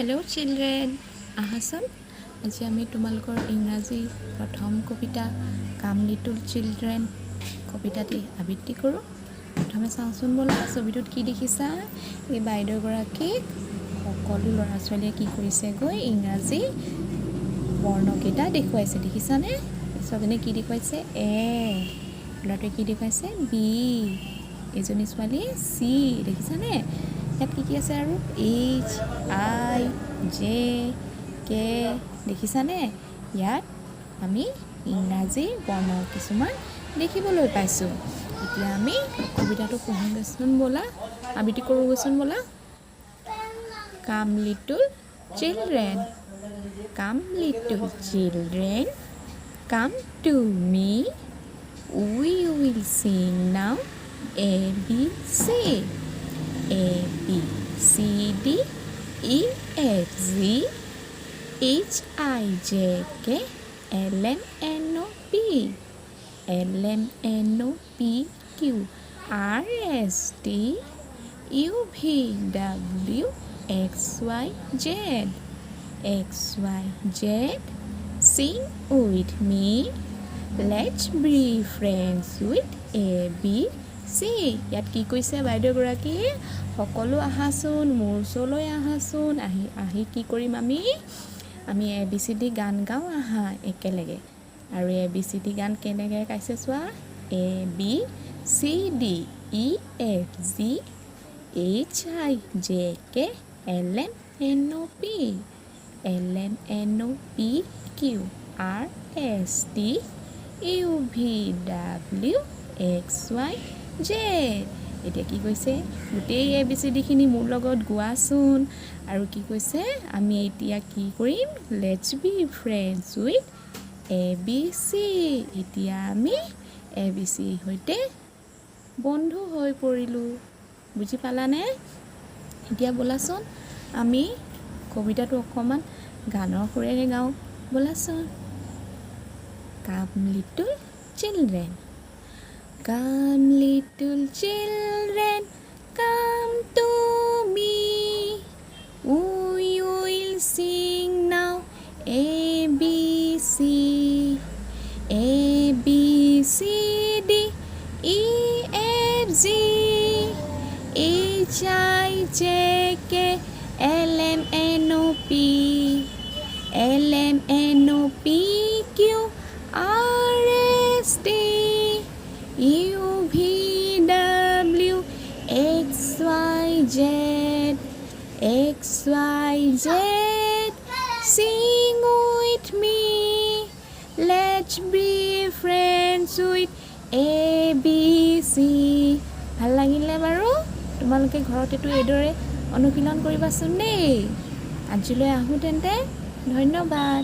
Hello children, আহাচোন আজি আমি তোমালোকৰ ইংৰাজী প্ৰথম কবিতা কাম লিটল চিলড্ৰেন কবিতাটি আবৃত্তি কৰোঁ। প্ৰথমে চাওঁচোন ব'লা ছবিটোত কি দেখিছা। এই বাইদেউগৰাকীক সকলো ল'ৰা ছোৱালীয়ে কি কৰিছে গৈ ইংৰাজী বৰ্ণকেইটা দেখুৱাইছে। দেখিছানে? ছোৱালীজনীয়ে কি দেখুৱাইছে? এ। ল'ৰাটোৱে কি দেখুৱাইছে? বি। এজনী ছোৱালী চি। দেখিছানে? ইয়াত কি আছে আৰু? এইচ, আই, জে, কে। দেখিছানে? ইয়াত আমি ইংৰাজী বৰ্ণ কিছুমান দেখিবলৈ পাইছোঁ। এতিয়া আমি কবিতাটো পঢ়োঁগৈচোন ব'লা, আবৃত্তি কৰোঁগৈচোন ব'লা। কাম লিটল চিলড্ৰেন, কাম little children, come to me, we will sing now A, B, C. A, B, C, D, E, F, G, H, I, J, K, L, M, N, O, P. L, M, N, O, P, Q, R, S, T, U, V, W, X, Y, Z. X, Y, Z, sing with me. Let's be friends with A, B, C. ইয়াত কি কৈছে বাইদেউগৰাকী? সকলো আহাচোন, মোৰ ওচৰলৈ আহাচোন। আহি কি কৰিম আমি এ বি চি ডি গান গাওঁ আহা একেলগে। আৰু এ বি চি ডি গান কেনেকৈ গাইছে চোৱা। A B C D E F G H I J K L M N O' P. L M N O' P Q R S T U V W X Y Z. এতিয়া কি কৈছে? গোটেই এ B C ডিখিনি মোৰ লগত গোৱাচোন। আৰু কি কৈছে? আমি এতিয়া কি কৰিম? Let's be friends with A B C. এতিয়া আমি এ বি চিৰ সৈতে বন্ধু হৈ পৰিলোঁ। বুজি পালানে? এতিয়া ব'লাচোন আমি কবিতাটো অকণমান গানৰ সুৰেৰে গাওঁ ব'লাচোন। Come little children, come little children, come to me. We will sing now A, B, C. A, B, C, D, E, F, G, H, I, J, K, L, M, N, O, P. L, M, N, O, P, Q, R, S, T, U, V, W, X, Y, Z. X, Y, Z, sing with me. Let's be friends with A, B, C. ভাল লাগিলে বাৰু? তোমালোকে ঘৰত এইটো এইদৰে অনুশীলন কৰিবাচোন দেই। আজিলৈ আহোঁ তেন্তে, ধন্যবাদ।